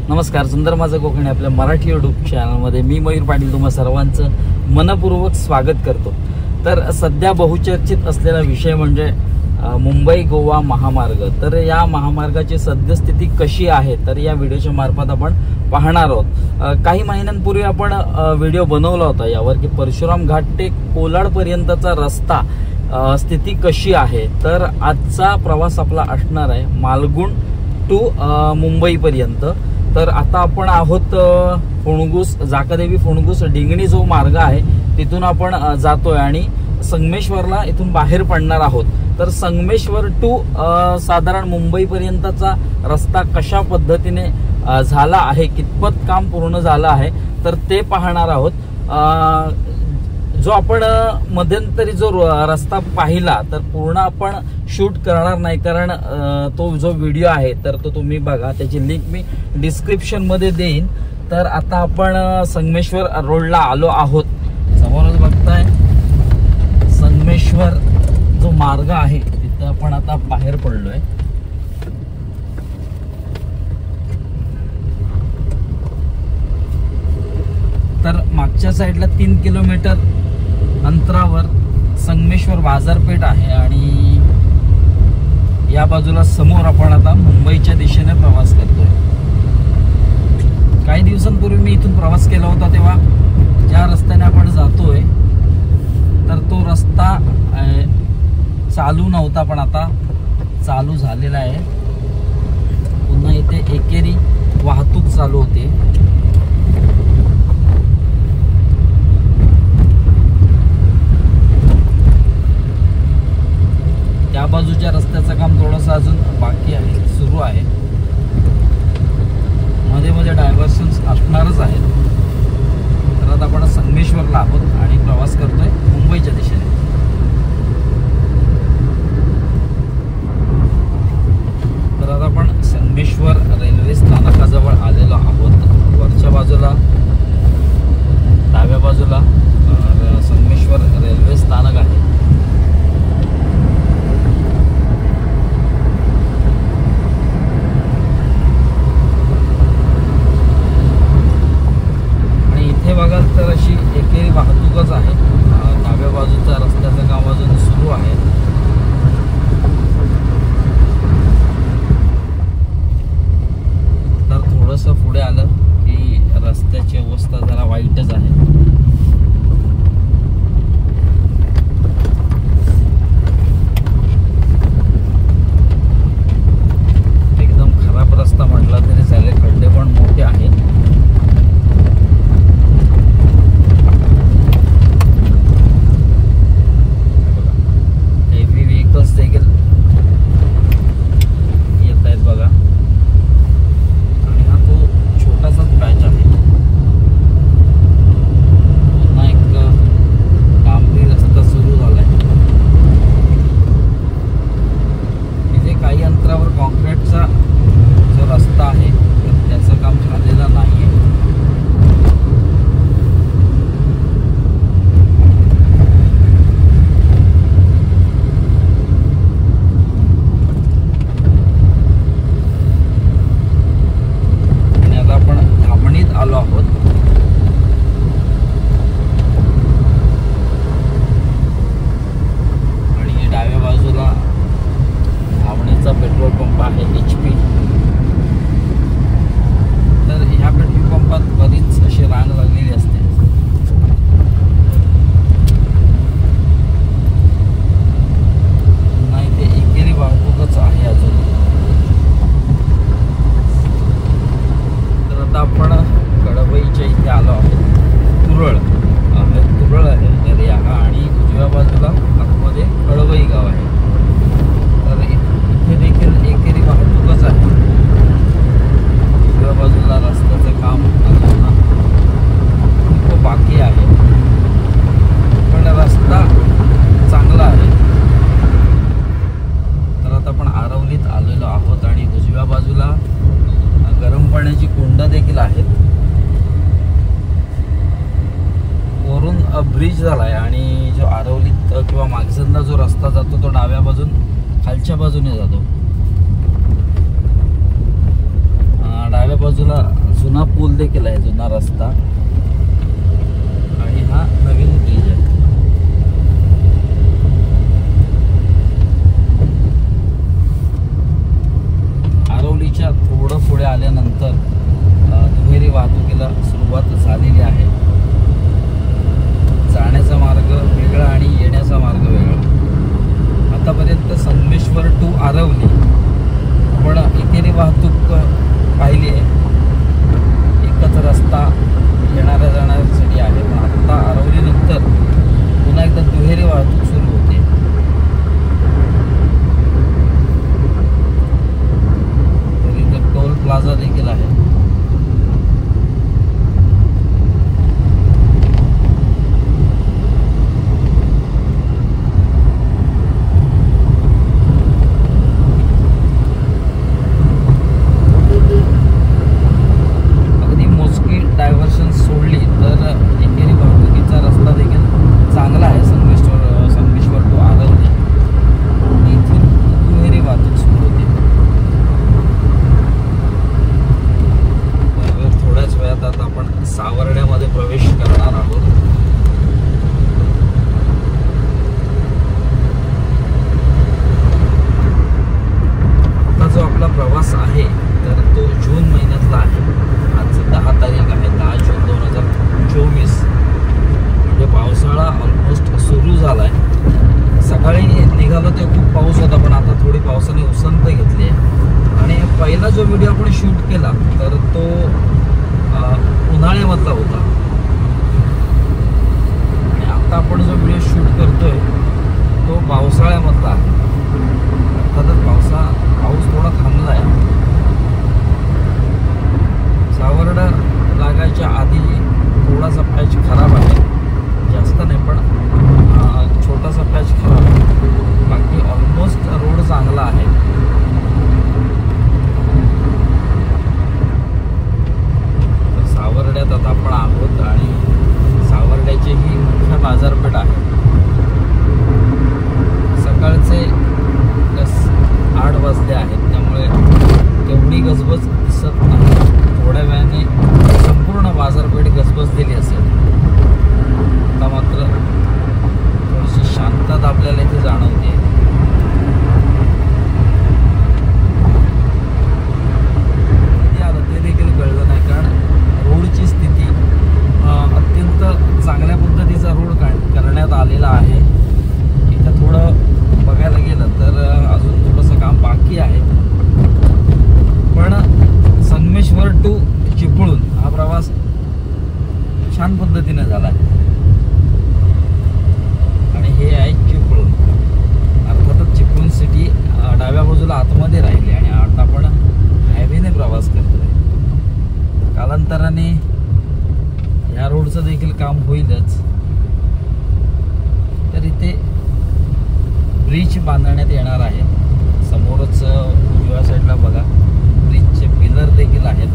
नमस्कार, सुंदर माझं कोकणी आपल्या मराठी यूट्यूब चॅनलमध्ये मी मयूर पाटील तुम्हा सर्वांचं मनपूर्वक स्वागत करतो। तर सध्या बहुचर्चित असलेला विषय म्हणजे मुंबई गोवा महामार्ग। तर या महामार्गाची सद्यस्थिती कशी आहे तर या व्हिडिओच्या मार्फत आपण पाहणार आहोत। काही महिन्यांपूर्वी आपण व्हिडिओ बनवला होता यावर की परशुराम घाट ते कोलाड पर्यंतचा रस्ता स्थिती कशी आहे। तर आजचा प्रवास आपला असणार आहे मालगुण टू मुंबई पर्यंत। तर आता आपण आहोत फोणगुस जाकादेवी फोणगुस डिंगणी जो मार्ग आहे तिथून आपण जातोय आणि संगमेश्वरला इथून बाहेर पडणार आहोत। तर संगमेश्वर टू साधारण मुंबई पर्यंतचा रस्ता कशा पद्धतीने झाला आहे, कितपत काम पूर्ण झालं आहे तर ते पाहणार आहोत। जो आपण मध्यंतरी जो रस्ता पाहिला तर पूर्ण आपण शूट करणार नाही, कारण तो जो व्हिडिओ आहे तर तो तुम्ही बघा, त्याची लिंक मी डिस्क्रिप्शन मध्ये देईन। तर आता आपण संगमेश्वर रोडला आलो आहोत। समोरच बघताय संगमेश्वर जो मार्ग आहे तिथं आपण आता बाहेर पडलोय। तर मागच्या साईडला 3 किलोमीटर अंतरावर संगमेश्वर बाजारपेठ आहे आणि या बाजूला समोर आपण आता मुंबईच्या दिशेने प्रवास करतोय। काही दिवसांपूर्वी मी इथून प्रवास केला होता तेव्हा ज्या रस्त्याने आपण जातोय तर तो रस्ता चालू नव्हता, पण आता चालू झालेला आहे। पुन्हा इथे एकेरी वाहतूक चालू होते। त्या बाजूच्या रस्त्याचं काम थोडंसं अजून बाकी आहे, सुरू आहे। मध्ये मध्ये डायव्हर्शन्स असणारच आहेत। तर आता आपण संगमेश्वरला आहोत आणि प्रवास करतोय मुंबईच्या दिशेने। तर आता आपण संगमेश्वर रेल्वे स्थानकाजवळ आलेलो आहोत। वरच्या बाजूला डाव्या बाजूला संगमेश्वर रेल्वे स्थानक आहे। हे बघा तर अशी एकेरी वाहतूकच आहे। डाव्या बाजूच्या रस्त्याचं काम अजून सुरू आहे। तर थोडंसं पुढे आलं की रस्त्याची अवस्था जरा वाईटच आहे। एकदम खराब रस्ता म्हटला तरी चालेल, खड्डे पण मोठे आहेत। देखील येत आहेत बघा, आणि हा तो छोटासाच पॅच आहे। पुन्हा एक डांबरी रस्ता सुरू झालाय। इथे काही अंतरावर कॉन्क्रीटचा जो रस्ता आहे त्याचं काम झालेलं नाहीये। आलो आहोत आणि डाव्या बाजूला धावणीचा पेट्रोल पंप आहे HP। तर ह्या पेट्रोल पंपात बरीच अशी रांग लागलेली असते। नाही ते एकेरी वाहतूकच आहे अजून। तर आता आपण कडबईच्या इथे आलो आहोत। तुरळ आहे एरिया हा, आणि उजव्या बाजूला आतमध्ये कडबई गाव आहे। तर इथे देखील एकेरी वाहतूकच आहे। उजव्या बाजूला रस्त्याचं काम अजून खूप बाकी आहे, पण रस्ता चांगला आहे। तर आता आपण आरवलीत आलेलो आहोत आणि उजव्या बाजूला गरम पाण्याची कुंड देखील आहेत। वरून ब्रिज झालाय आणि जो आरवलीत किंवा मागजनला जो रस्ता जातो तो डाव्या बाजून खालच्या बाजूने जातो। डाव्या बाजूला जुना पूल देखील आहे, जुना रस्ता, आणि हा नवीन ब्रिज आहे. आरवलीच्या थोडं पुढे आल्यानंतर दुहेरी वाहतुकीला सुरुवात झालेली आहे. जाण्याचा मार्ग वेगळा आणि येण्याचा मार्ग वेगळा. आतापर्यंत संगमेश्वर टू आरवली पण एकेरी वाहतूक पाहिली आहे, एकच रस्ता येणाऱ्या जाण्यासाठी आहे. पण आता आरवलीनंतर पुन्हा एकदा दुहेरी वाहतूक सुरू होते. तर इथं टोल प्लाझा देखील आहे. सावर्ड्यामध्ये प्रवेश करणार आहोत. आता जो आपला प्रवास आहे तर तो जून महिन्यातला आहे. आज 10 तारीख आहे, 10 जून 2024. म्हणजे पावसाळा ऑलमोस्ट सुरू झालाय. सकाळी निघालो ते खूप पाऊस होता, पण आता थोडी पावसाने उसंत घेतली आहे. आणि पहिला जो व्हिडिओ आपण शूट केला तर तो उन्हाळ्यामधला होता, आणि आता आपण जो व्हिडिओ शूट करतोय तो पावसाळ्यामधला आहे. अर्थातच पाऊस थोडा थांबला आहे. सावर्डा लागायच्या आधी थोडासा पॅच खराब आहे, जास्त नाही पण छोटासा पॅच खराब आहे. बाकी ऑलमोस्ट रोड चांगला आहे. सावर्ड्यात आता आपण आहोत आणि सावर्ड्याची ही मुख्य बाजारपेठ आहे. सकाळचे 8 वाजले आहेत, त्यामुळे तेवढी गजबज दिसत नाही. थोड्या वेळाने संपूर्ण बाजारपेठ गजबजलेली असेल. आता मात्र थोडीशी शांतता आपल्याला इथे जाणवते. ते देखील कळलं नाही, कारण रोडची स्थिती अत्यंत चांगल्या पद्धतीचा रोड करण्यात आलेला आहे. इथं थोडं बघायला गेलं तर अजून थोडंसं काम बाकी आहे. पण संगमेश्वर टू चिपळूण हा प्रवास छान पद्धतीने झाला आहे. आणि हे आहे चिपळूण. अर्थातच चिपळूण सिटी डाव्या बाजूला आतमध्ये राहिली आणि आता आपण हायवेने प्रवास करतोय. कालांतराने ह्या रोडचं देखील काम होईलच. तर इथे ब्रिज बांधण्यात येणार आहे. समोरच उजव्या साईडला बघा ब्रिजचे पिलर देखील आहेत.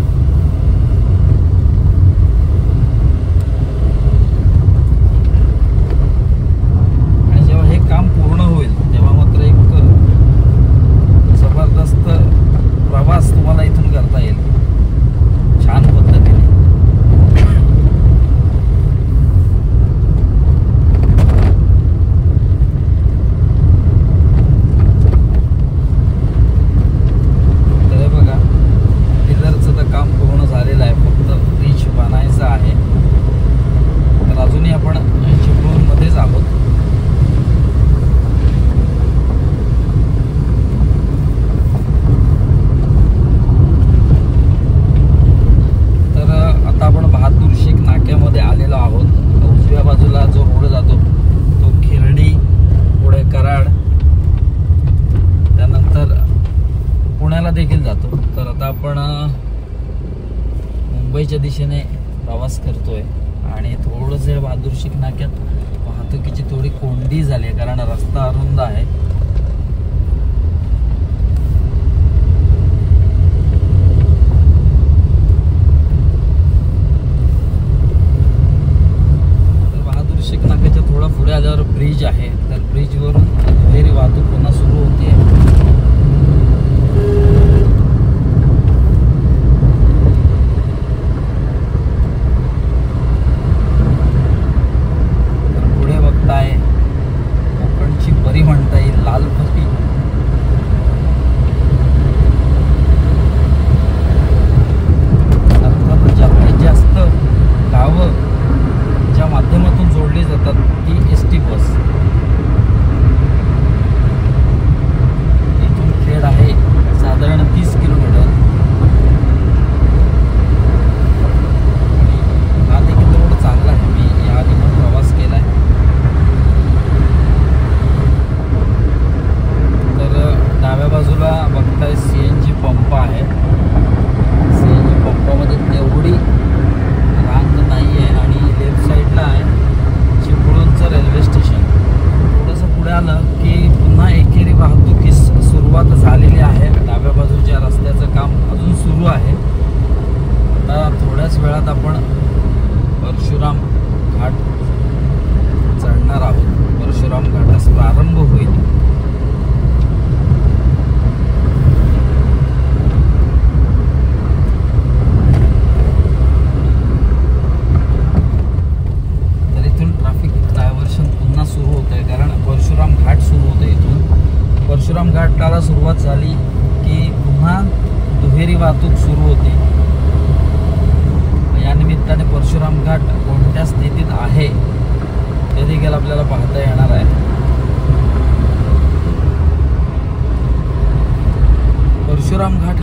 आणि जेव्हा हे काम पूर्ण होईल तेव्हा मात्र एक जबरदस्त प्रवास तुम्हाला इथून करता येईल छान पद्धतीने. तर बघा पिलरचं तर काम पूर्ण झालेलं आहे, फक्त ब्रिज बनायचं आहे. तर अजूनही आपण चिपळूणमध्येच आहोत. आपण बहादूर शेख नाक्यामध्ये आलेलो आहोत. उजव्या बाजूला जो रोड जातो तो खिरडी, पुढे कराड, त्यानंतर पुण्याला देखील जातो. तर आता आपण मुंबईच्या दिशेने प्रवास करतोय आणि थोडंसं बहादूर शेख नाक्यात वाहतुकीची थोडी कोंडी झाली आहे, कारण रस्ता अरुंद आहे. थोडा पुढे आल्यावर ब्रिज आहे, तर ब्रिजवरून दुहेरी वाहतूक पुन्हा सुरू होते.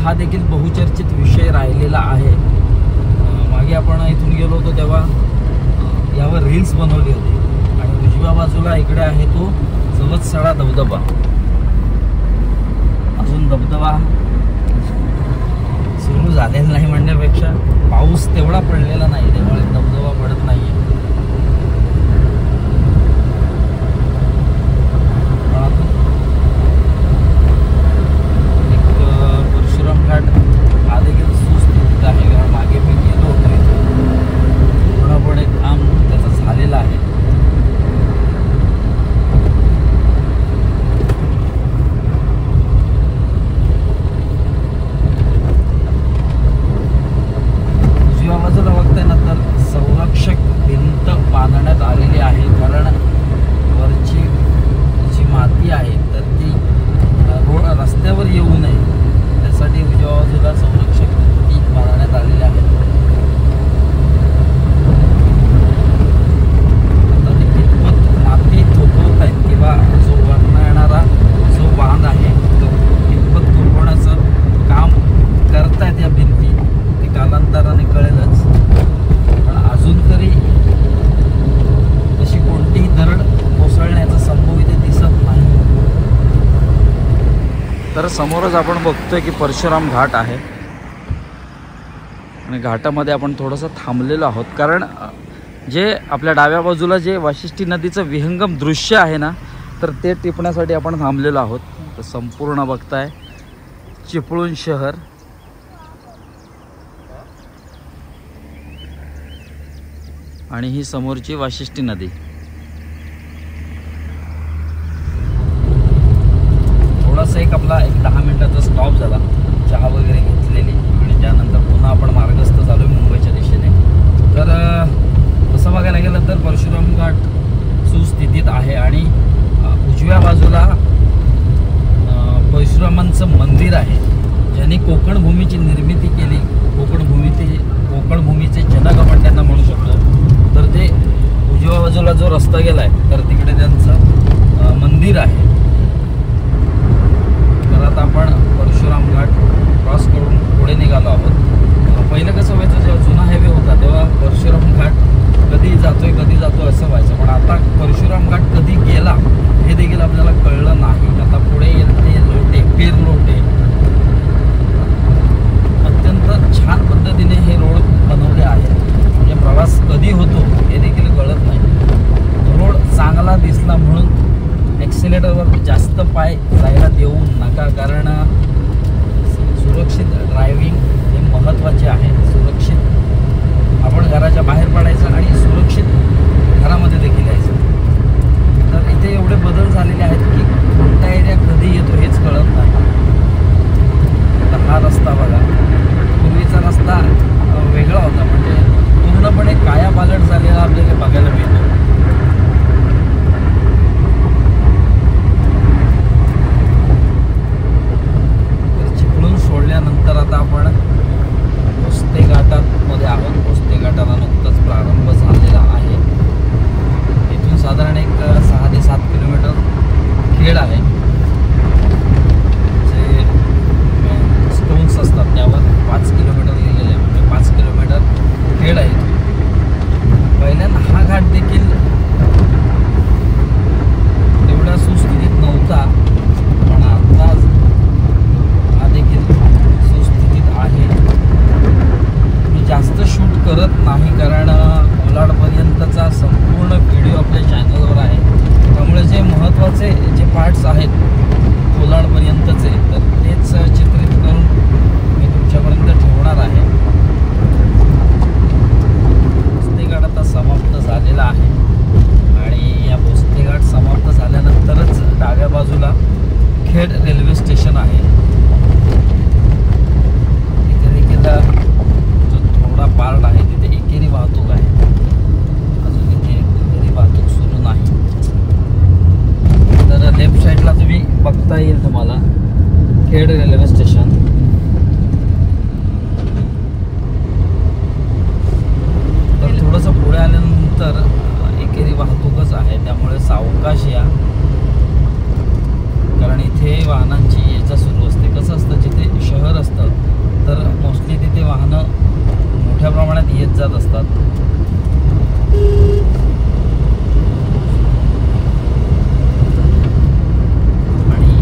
हा देखील बहुचर्चित विषय राहिलेला आहे. मागे आपण इथून गेलो होतो तेव्हा यावर रील्स बनवली होती. आणि उजव्या बाजूला इकडे आहे तो जवतसळा धबधबा. अजून धबधबा सुरू झालेला नाही म्हणण्यापेक्षा पाऊस तेवढा पडलेला नाही, त्यामुळे धबधबा पडत नाहीये. एक परशुराम घाट हा देखील सुस्थितीत आहे, कारण मागे मी गेलो होतो पूर्णपणे काम त्याचं झालेलं आहे. बाजूला बघताय ना तर संरक्षक भिंत बांधण्यात आलेली आहे, कारण वरची जी माती आहे तर ती रोड रस्त्यावर येऊ नये त्यासाठी उजव्या बाजूला संरक्षक भिंती बांधण्यात आलेल्या आहेत. आता ते कितपत माती थोपवत आहेत किंवा जो वरनं येणारा जो बांध आहे तो कितपत थोपवण्याचं काम करतायत या भिंती ते कालांतराने कळेलच. पण अजून तरी अशी कोणतीही दरड कोसळण्याचा संभव इथे दिसत नाही. तर समोरच आपण बघतोय की परशुराम घाट आहे आणि घाटामध्ये आपण थोडंसं थांबलेलो आहोत, कारण जे आपल्या डाव्या बाजूला जे वाशिष्ठी नदीचं विहंगम दृश्य आहे ना तर ते टिपण्यासाठी आपण थांबलेलो आहोत. तर संपूर्ण बघताय चिपळूण शहर आणि ही समोरची वाशिष्ठी नदी. थोडासा आपला 10 मिनिटाचा स्टॉप झाला, चहा वगैरे घेतलेली आणि त्यानंतर पुन्हा आपण मार्गस्थ झालो मुंबईच्या दिशेने. तर तसं बघायला गेलं तर परशुराम घाट सुस्थितीत आहे आणि उजव्या बाजूला परशुरामांचं मंदिर आहे, ज्यांनी कोकण भूमीची निर्मिती केली. कोकण भूमीचे जनक आपण त्यांना म्हणू शकतो. तर ते उजव्या बाजूला जो रस्ता गेलाय तर तिकडे त्यांचं मंदिर आहे. तर आता आपण परशुराम घाट क्रॉस करून पुढे निघालो आहोत. पहिलं कसं व्हायचं, जेव्हा जुना हायवे होता तेव्हा परशुराम घाट कधी जातोय असं व्हायचं, पण आता परशुराम घाट कधी गेला हे देखील आपल्याला कळलं नाही. आता पुढे येते लोटे, पीर लोटे, अत्यंत छान पद्धतीने हे रोड बनवले आहेत. म्हणजे प्रवास कधी होतो हे देखील कळत नाही. रोड चांगला दिसला म्हणून ॲक्सिलेटरवर जास्त पाय जायला देऊ नका, कारण सुरक्षित ड्रायव्हिंग हे महत्त्वाचे आहे. सुरक्षित आपण घराच्या बाहेर पडायचं आणि सुरक्षित घरामध्ये देखील यायचं. तर इथे एवढे बदल झालेले आहेत की कोणता एरिया कधी येतो हेच कळत नाही. तर हा रस्ता बघा, पूर्वीचा रस्ता वेगळा होता, म्हणजे पूर्णपणे कायापालट झालेला आपल्याला बघायला मिळतो. चिपळूण सोडल्यानंतर आता आपण पोस्ते घाटामध्ये आहोत. पोस्ते घाटाला नुकताच प्रारंभ झालेला आहे. इथून साधारण एक 6 ते 7 किलोमीटर खेड आहे. जे स्टोन्स असतात त्यावर 5 किलोमीटर लिहिलेले आहे, म्हणजे 5 किलोमीटर खेड आहे. पहिल्यांदा हा घाट देखील तेवढ्या सुस्थितीत नव्हता, पण आता हा देखील सुस्थितीत आहे. मी जास्त शूट करत नाही, कारण कोलाडपर्यंतचा संपूर्ण व्हिडिओ आपल्या चॅनलवर आहे. त्यामुळे जे महत्त्वाचे जे पार्ट्स आहेत कोलाडपर्यंतचे तर तेच चित्रित करून मी तुमच्यापर्यंत ठेवणार आहे. भोसलेघाट आता समाप्त झालेला आहे आणि या भोसलेघाट समाप्त झाल्यानंतरच डाव्या बाजूला खेड रेल्वे स्टेशन आहे. इथे देखील जो थोडा पार्ट आहे तिथे एकेरी वाहतूक आहे. अजून इथे एकेरी वाहतूक सुरू नाही. तर लेफ्ट साईडला तुम्ही बघता येईल तुम्हाला खेड रेल्वे स्टेशन. तर थोडंसं पुढे आल्यानंतर एकेरी वाहतूकच आहे, त्यामुळे सावकाश या, कारण इथे वाहनांची याचा सुरू असते. कसं असतं, जिथे शहर असतं तर मोस्टली तिथे वाहनं मोठ्या प्रमाणात येत जात असतात. आणि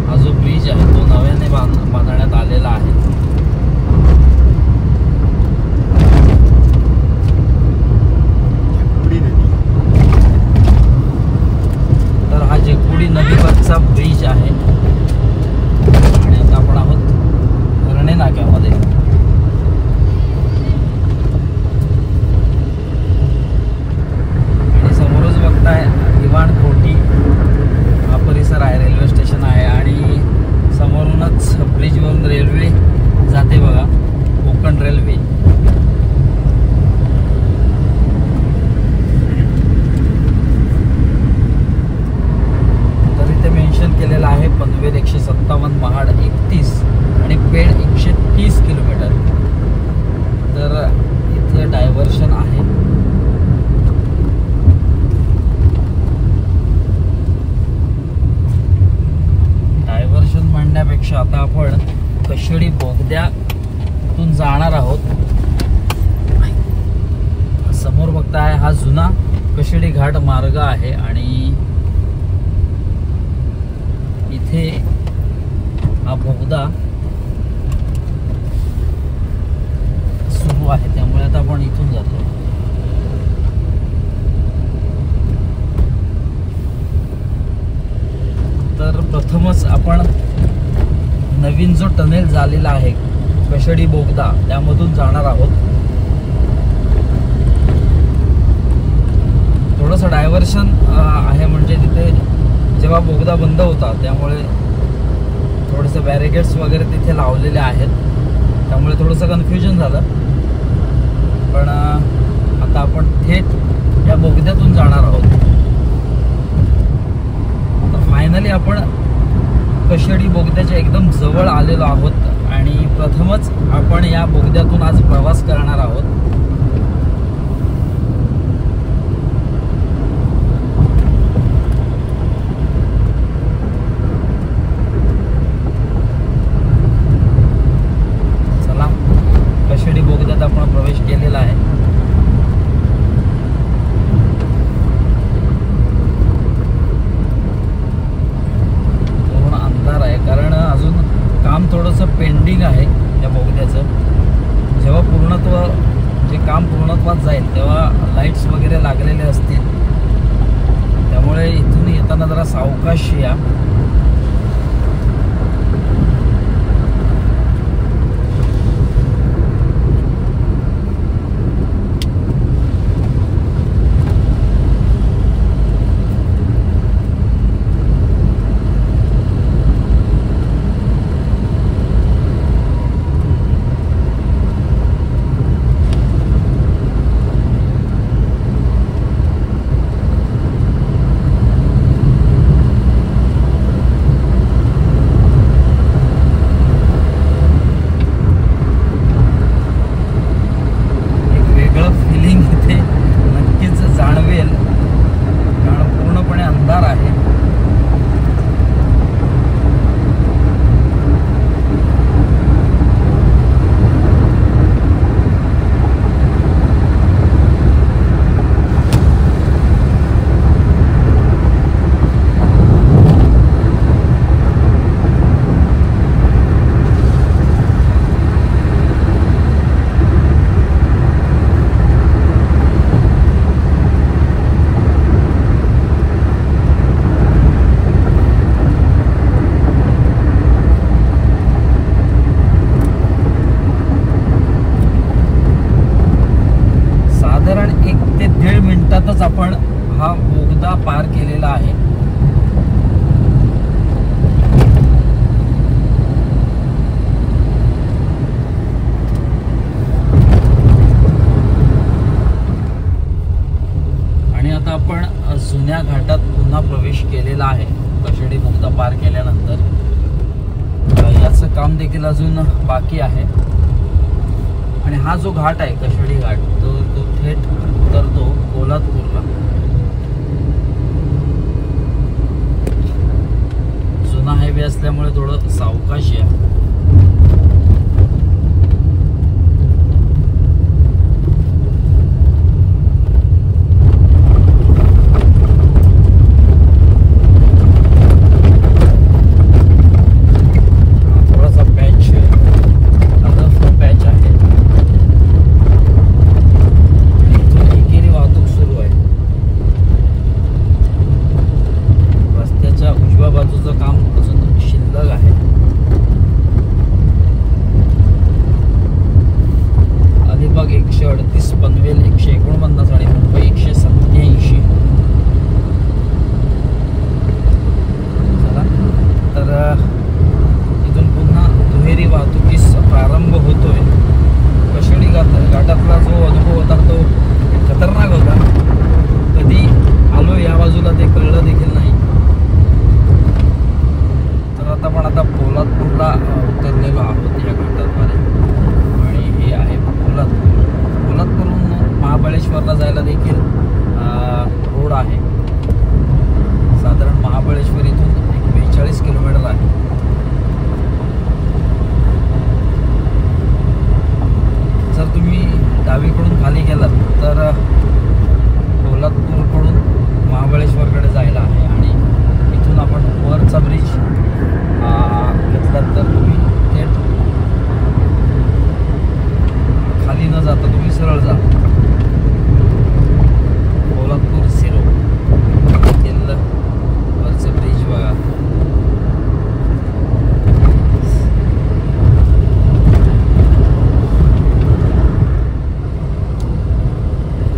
हा जो ब्रिज आहे तो नव्याने बांधण्यात आलेला आहे. तर हा जेकुडी नदीवरचा ब्रिज आहे आणि आता आपण आहोत रणे नाक्यामध्ये. आणि समोरच बघताय दिवाण कोठी हा परिसर आहे, रेल्वे स्टेशन आहे आणि समोरूनच ब्रिजवरून रेल्वे जाते बघा, कोकण रेल्वे. केलेला आहे पनवेल 157, महाड 31 आणि पेड 130 किलोमीटर. तर इथे डायव्हर्शन आहे. डायव्हर्शन म्हणण्यापेक्षा आता आपण कशेडी बोगद्यातून जाणार आहोत. समोर बघताय हा जुना कशेडी घाट मार्ग आहे आणि इथे हा बोगदा सुरू आहे, त्यामुळे आता आपण इथून जातो. तर प्रथमच आपण नवीन जो टनेल झालेला आहे कशेडी बोगदा त्यामधून जाणार आहोत. थोडंसं डायव्हर्शन आहे, म्हणजे तिथे जेव्हा बोगदा बंद होता त्यामुळे थोडेसे बॅरिकेड्स वगैरे तिथे लावलेले आहेत, त्यामुळे थोडंसं कन्फ्युजन झालं. पण आता आपण थेट या बोगद्यातून जाणार आहोत. तर फायनली आपण कशेडी बोगद्याच्या एकदम जवळ आलेलो आहोत आणि प्रथमच आपण या बोगद्यातून आज प्रवास करणार आहोत. बोगद्यात आपण प्रवेश केलेला आहे. पूर्ण अंधार आहे कारण अजून काम थोडंसं पेंडिंग आहे या बोगद्याचं. जेव्हा काम पूर्णत्वात जाईल तेव्हा लाईट्स वगैरे लागलेले असतील, त्यामुळे इथून येताना जरा सावकाश या. आपण हा बोगदा पार केलेला आहे. आणि आता आपण जुन्या घाटात पुन्हा प्रवेश केलेला आहे. कशेडी बोगदा पार केल्यानंतर याचं काम देखील अजून बाकी आहे. आणि हा जो घाट आहे कशेडी घाट तो थेट उतरतो पोलादपूरला. जुना हायवे असल्यामुळे थोडं सावकाश आहे. जायला देखील रोड आहे. साधारण महाबळेश्वर इथून 42 किलोमीटर आहे. जर तुम्ही डावीकडून खाली गेलात तर पोलादपूरकडून महाबळेश्वरकडे जायला आहे आणि इथून आपण वरचा ब्रिज घेतलात तर तुम्ही थेट खाली न जाता तुम्ही सरळ जा. पोलादपूर सिरो येथील वरचं ब्रिज बघा.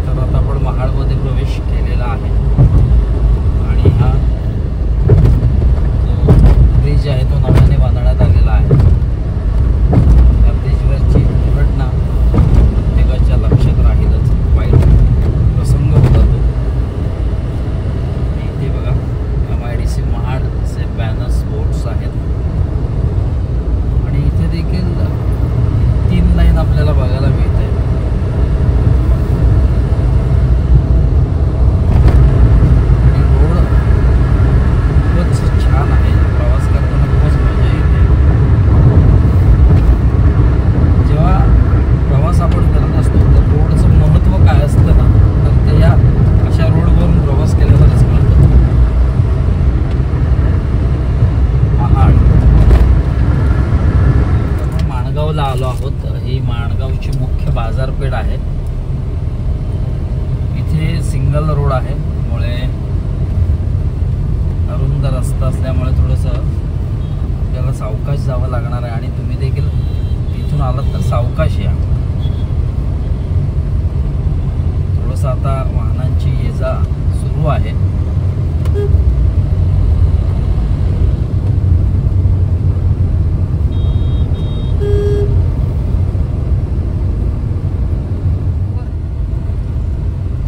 तर आता आपण महाडमध्ये प्रवेश केलेला आहे आणि हा जो ब्रिज आहे तो नव्याने बांधण्यात आलेला आहे. या ब्रिजवरची दुर्घटना प्रत्येकाच्या लक्षात राहीलच. वाईट प्रसंग होता तो. इथे बघा MIDC महाडचे बॅनर्स बोर्ड्स आहेत आणि इथे देखील 3 लाईन आपल्याला बघायला मिळते. आणि रोड खूपच छान आहे. प्रवास करताना खूपच मजा येते. जेव्हा प्रवास आपण करत असतो तर रोडचं महत्त्व काय असतं ना, तर ते या अशा रोडवरून प्रवास केल्यावरच कळतं. महाड आपण माणगावला आलो आहोत. ही माणगावची मुख्य बाजारपेठ आहे. इथे सिंगल रोड आहे मुळे अरुंद रस्ता असल्यामुळे थोडंसं आपल्याला सावकाश जावं लागणार आहे आणि तुम्ही देखील इथून आलात तर सावकाश या. थोडंसं आता वाहनांची ये जा सुरू आहे.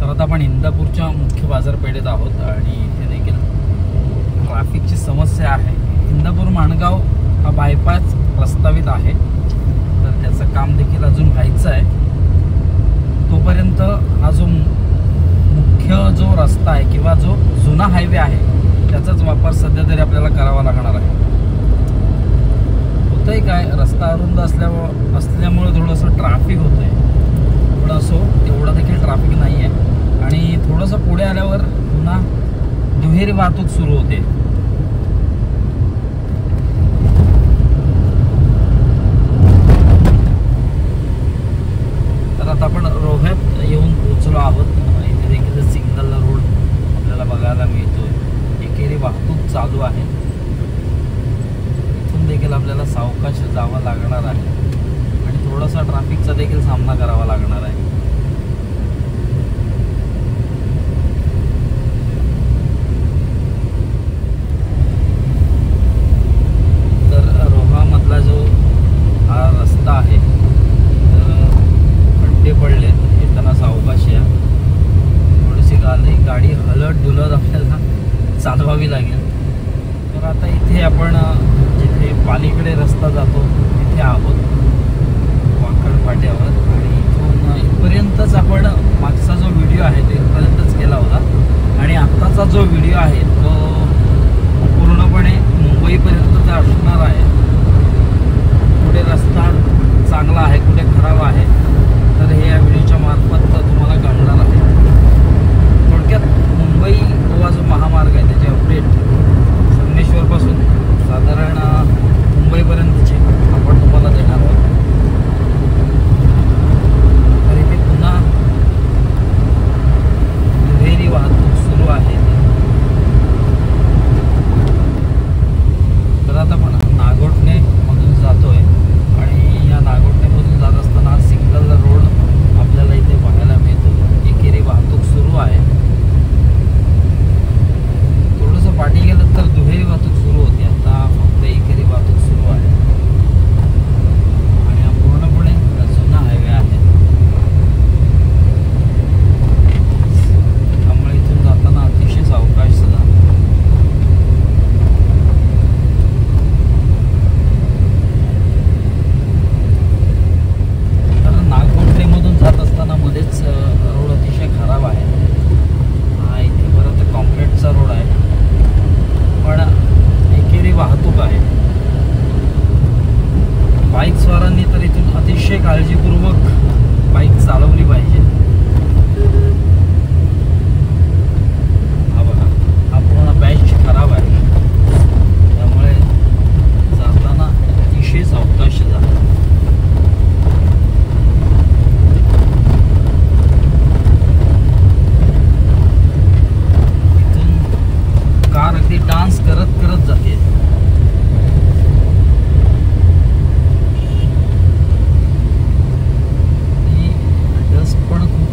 तर आता आपण इंदापूरच्या मुख्य बाजारपेठेत आहोत आणि इथे देखील ट्रॅफिकची समस्या आहे. इंदापूर माणगाव हा बायपास प्रस्तावित आहे तर त्याचं काम देखील अजून व्हायचं आहे. तोपर्यंत हा जो मुख्य जो रस्ता आहे किंवा जो जुना हायवे आहे त्याचाच वापर सध्या तरी आपल्याला करावा लागणार आहे. होतंय काय, रस्ता अरुंद असल्यामुळे थोडंसं ट्रॅफिक होतंय. पण असो तेवढं देखील ट्रॅफिक नाही आहे आणि थोडंसं पुढे आल्यावर पुन्हा दुहेरी वाहतूक सुरू होते. तर आता आपण रोह्यात येऊन पोहोचलो आहोत. इथे देखील सिग्नल रोड आपल्याला बघायला मिळतोय. एकेरी वाहतूक चालू आहे. इथून देखील आपल्याला सावकाश जावं लागणार आहे आणि थोडासा ट्रॅफिकचा देखील सामना करावा लागणार आहे. तर रोहामधला जो हा रस्ता आहे खड्डे पडले, येताना सावकाश या. थोडीशी गाडी हलत डुलत आपल्याला चालवावी लागेल. तर आता इथे आपण जिथे पालीकडे रस्ता जातो तिथे आहोत वाकड फाट्यावर आणि इथून इथपर्यंत चालवली पाहिजे. हा बघा, हा पूर्ण बॅच खराब आहे, त्यामुळे जाताना अतिशय सावकाश जा. इथून कार अगदी डान्स करत करत जाते. डस्ट पण खूप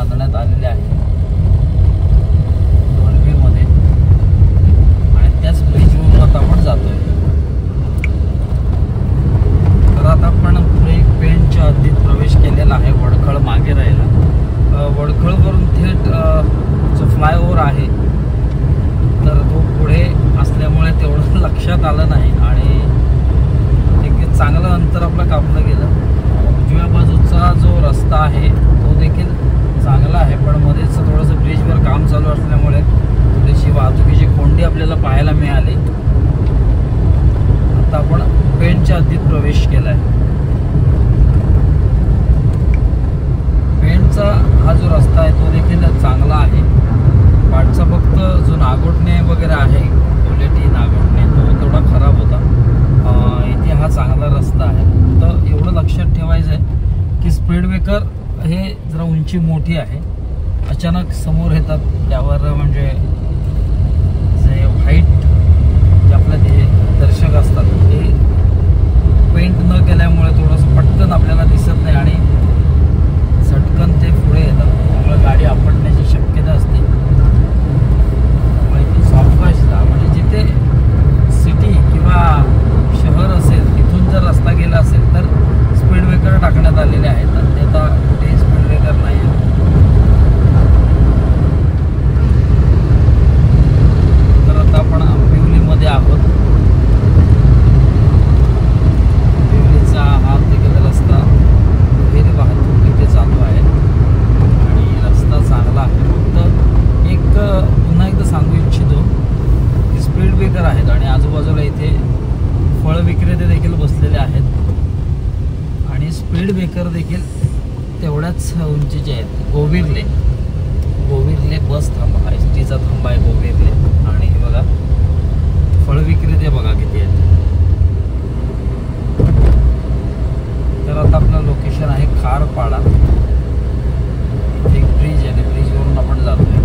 बांधण्यात आलेले आहे मध्ये, आणि त्याच ब्रिजवरून आता आपण जातोय. तर आता आपण पुढे पेणच्या हद्दीत प्रवेश केलेला आहे. वडखळ मागे राहिला. वडखळवरून थेट जो फ्लायओव्हर आहे तर तो पुढे असल्यामुळे तेवढं लक्षात आलं नाही आणि एक चांगलं अंतर आपलं कापलं गेलं. उजव्या बाजूचा जो रस्ता आहे तो देखील चांगला आहे, पण मध्येच थोडंसं ब्रिजवर काम चालू असल्यामुळे थोडीशी वाहतुकीची कोंडी आपल्याला पाहायला मिळाली. आता आपण पेणच्या हद्दीत प्रवेश केलाय. पेणचा हा जो रस्ता आहे तो देखील चांगला आहे. पाठचा फक्त जो नागोठणे वगैरे आहे, कोलेटी नागोठणे, तो तेवढा खराब होता. इथे हा चांगला रस्ता आहे. तर एवढं लक्षात ठेवायचं आहे की स्पीड ब्रेकर हे जरा उंची मोठी आहे. अचानक समोर येतात त्यावर म्हणजे जे व्हाईट जे आपले ते दर्शक असतात ते पेंट न केल्यामुळे थोडंसं पटकन आपल्याला दिसत नाही आणि झटकन ते पुढे येतात, त्यामुळे गाडी आपटण्याची शक्यता असते. सावकाश जा, म्हणजे जिथे सिटी किंवा शहर असेल तिथून जर रस्ता गेला असेल तर स्पीड ब्रेकर टाकण्यात आलेले आहेत. आणि ते आता कुठेही स्पीड ब्रेकर नाही आहे. तर आता आपण आंबिवलीमध्ये आहोत. आंबिवलीचा हा देखील रस्ता दुहेरी वाहतूक इथे चालू आहे आणि रस्ता चांगला आहे. फक्त एक पुन्हा एकदा सांगू इच्छितो की स्पीड ब्रेकर आहेत आणि आजूबाजूला इथे फळ विक्रेते देखील बसलेले आहेत आणि स्पीड ब्रेकर देखील तेवढ्याच उंचीचे आहेत. गोविर्ले बस थांबा, एसटीचा थांबा आहे गोविर्ले. आणि बघा फळ विक्रेते बघा किती आहेत. तर आता आपलं लोकेशन आहे खारपाडा. एक ब्रिज आहे, ब्रिजवरून आपण जातोय.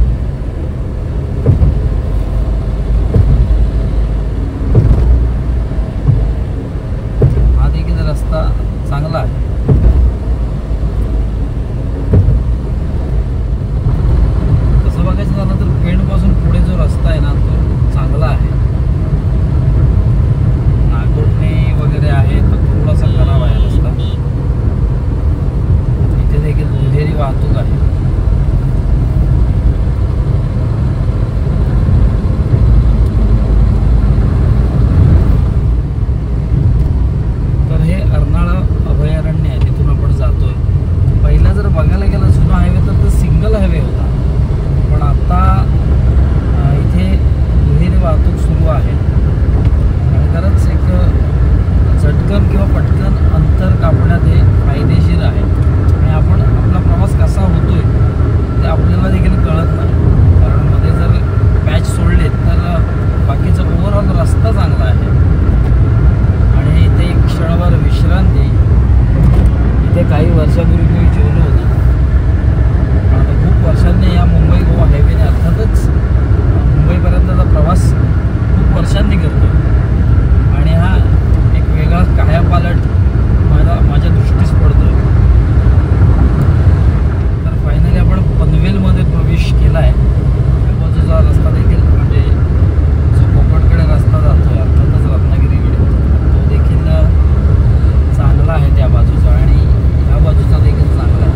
हा देखील रस्ता चांगला आहे. तसं बघायचं झालं तर पेणपासून पुढे जो रस्ता आहे ना तो चांगला आहे. नागोठणे वगैरे आहे तो थोडासा खराब आहे रस्ता. इथे देखील दुहेरी वाहतूक आहे. तर हे अर्नाळा अभयारण्य आहे, तिथून आपण जातोय. पहिला जर बघायला गेला जुना हायवे तर तो सिंगल हायवे होता, पण आता इथे दुहेरी वाहतूक सुरू आहे आणि खरंच एक झटकन किंवा पटकन अंतर कापण्यात हे फायदेशीर आहे. आणि आपण आपला प्रवास कसा होतोय ते आपल्याला देखील कळत नाही, कारण मध्ये जर पॅच सोडले तर बाकीचा ओव्हरऑल रस्ता चांगला आहे. आणि इथे एक क्षणभर विश्रांती, इथे काही वर्षापूर्वी मी जेवलो होतो, पण आता खूप वर्षांनी या मुंबई गोवा हायवेने अर्थातच मुंबईपर्यंतचा प्रवास खूप वर्षांनी करतो आणि हा एक वेगळा कायापालट माझ्या दृष्टीस पडतोय. तर फायनली आपण पनवेलमध्ये प्रवेश केला आहे. त्या बाजूचा रस्ता देखील म्हणजे जो कोकणकडे रस्ता जातोय अर्थातच रत्नागिरीकडे तो देखील चांगला आहे त्या बाजूचा आणि ह्या बाजूचा देखील चांगला आहे.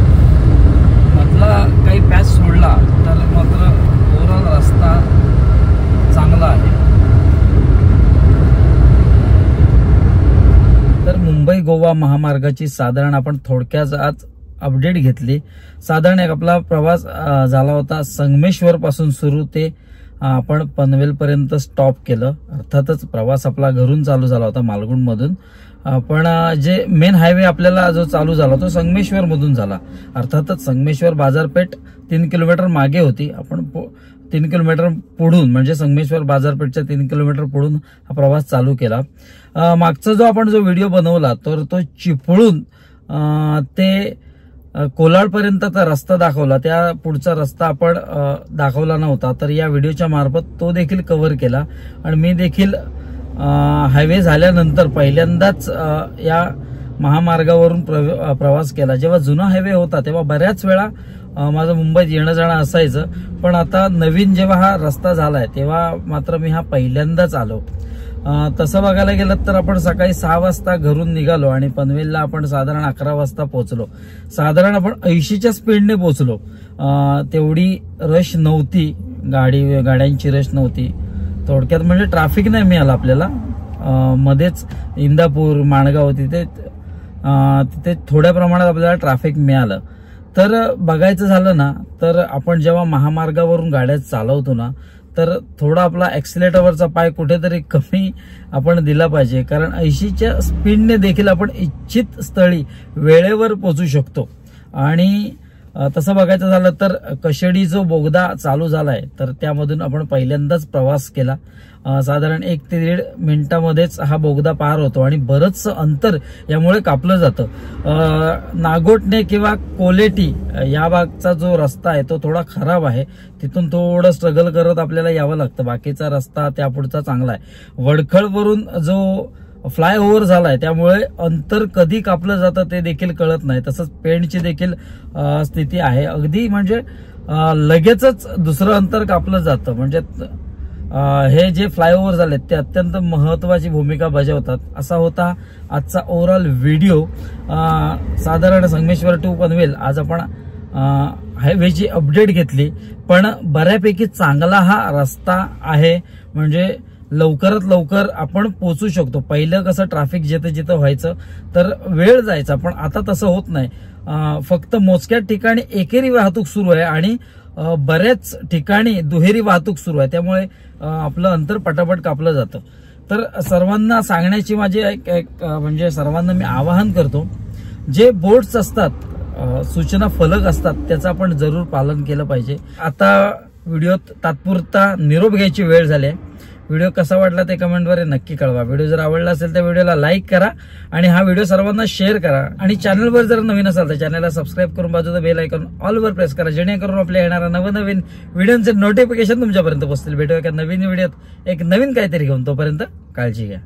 मधला काही पॅच सोडला तर मात्र ओव्हरऑल रस्ता चांगला आहे. तर मुंबई गोवा महामार्गाची साधारण आपण थोडक्यात आज अपडेट घेतली. साधारण एक आपला प्रवास झाला होता संगमेश्वर पासून सुरू ते आपण पनवेलपर्यंत स्टॉप केलं. अर्थातच प्रवास आपला घरून चालू झाला होता मालगुणमधून, पण जे मेन हायवे आपल्याला जो चालू झाला तो संगमेश्वर मधून झाला. अर्थातच संगमेश्वर बाजारपेठ 3 किलोमीटर मागे होती. आपण 3 किलोमीटर पुढून म्हणजे संगमेश्वर बाजारपेठच्या 3 किलोमीटर पुढून हा प्रवास चालू केला. मागचा जो आपण जो व्हिडिओ बनवला तर तो चिपळूण ते कोलाडपर्यंतचा रस्ता दाखवला, त्या पुढचा रस्ता आपण दाखवला नव्हता. तर या व्हिडिओच्या मार्फत तो देखील कव्हर केला आणि मी देखील हायवे झाल्यानंतर पहिल्यांदाच या महामार्गावरून प्रवास केला. जेव्हा जुना हायवे होता तेव्हा बऱ्याच वेळा माझं मुंबईत येणं जाणं असायचं, पण आता नवीन जेव्हा हा रस्ता झालाय तेव्हा मात्र मी हा पहिल्यांदाच आलो. तसं बघायला गेलं तर आपण सकाळी 6 वाजता घरून निघालो आणि पनवेलला आपण साधारण 11 वाजता पोहोचलो. साधारण आपण 80च्या स्पीडने पोहोचलो. तेवढी रश नव्हती, गाड्यांची रश नव्हती. थोडक्यात म्हणजे ट्रॅफिक नाही मिळालं आपल्याला. मध्येच इंदापूर, माणगाव तिथे थोड्या प्रमाणात आपल्याला ट्रॅफिक मिळालं. तर बघायचं झालं ना तर आपण जेव्हा महामार्गावरून गाड्या चालवतो ना तर थोडा आपला ऍक्सिलेटरवरचा पाय कुठेतरी कमी आपण दिला पाहिजे, कारण 80च्या स्पीडने देखील आपण इच्छित स्थळी वेळेवर पोहोचू शकतो. आणि तसं बघायचं झालं तर कशेडी जो बोगदा चालू झालाय तर त्यामधून आपण पहिल्यांदाच प्रवास केला. साधारण 1 ते 1.5 मिनिटामध्येच हा बोगदा पार होतो आणि बरंचसं अंतर यामुळे कापलं जातं. नागोटणे किंवा कोलेटी या भागचा जो रस्ता आहे तो थोडा खराब आहे. तिथून थोडं स्ट्रगल करत आपल्याला यावं लागतं. बाकीचा रस्ता त्यापुढचा चांगला आहे. वडखळवरून जो फ्लायओव्हर झालाय त्यामुळे अंतर कधी कापलं जातं ते देखील कळत नाही. तसंच पेणची देखील स्थिती आहे. अगदी म्हणजे लगेचच दुसरं अंतर कापलं जातं. म्हणजे हे जे फ्लायओव्हर झालेत ते अत्यंत महत्वाची भूमिका बजावतात. असा होता आजचा ओव्हरऑल व्हिडिओ. साधारण संगमेश्वर टू पनवेल आज आपण हायवेची अपडेट घेतली, पण बऱ्यापैकी चांगला हा रस्ता आहे. म्हणजे लवकरात लवकर आपण पोहोचू शकतो. पहिलं कसं ट्रॅफिक जिथं व्हायचं तर वेळ जायचा, पण आता तसं होत नाही. फक्त मोजक्या ठिकाणी एकेरी वाहतूक सुरू आहे आणि बऱ्याच ठिकाणी दुहेरी वाहतूक सुरू आहे. त्यामुळे आपलं अंतर पटापट कापलं जातं. तर सर्वांना सांगण्याची माझी म्हणजे सर्वांना मी आवाहन करतो, जे बोर्ड्स असतात, सूचना फलक असतात त्याचं आपण जरूर पालन केलं पाहिजे. आता व्हिडिओत तात्पुरता निरोप घ्यायची वेळ झाली आहे. व्हिडिओ कसा वाटला ते कमेंटद्वारे नक्की कळवा. व्हिडिओ जर आवडला असेल तर व्हिडिओला लाईक करा आणि हा व्हिडिओ सर्वांना शेअर करा. आणि चॅनलवर जर नवीन असाल तर चॅनलला सबस्क्राईब करून बाजूचा बेल आयकॉन ऑलवर प्रेस करा, जेणेकरून आपल्या येणाऱ्या नवनवीन व्हिडिओचे नोटिफिकेशन तुमच्यापर्यंत पोहोचतील. भेटूया एका नवीन व्हिडिओत एक नवीन काहीतरी घेऊन. तोपर्यंत काळजी घ्या.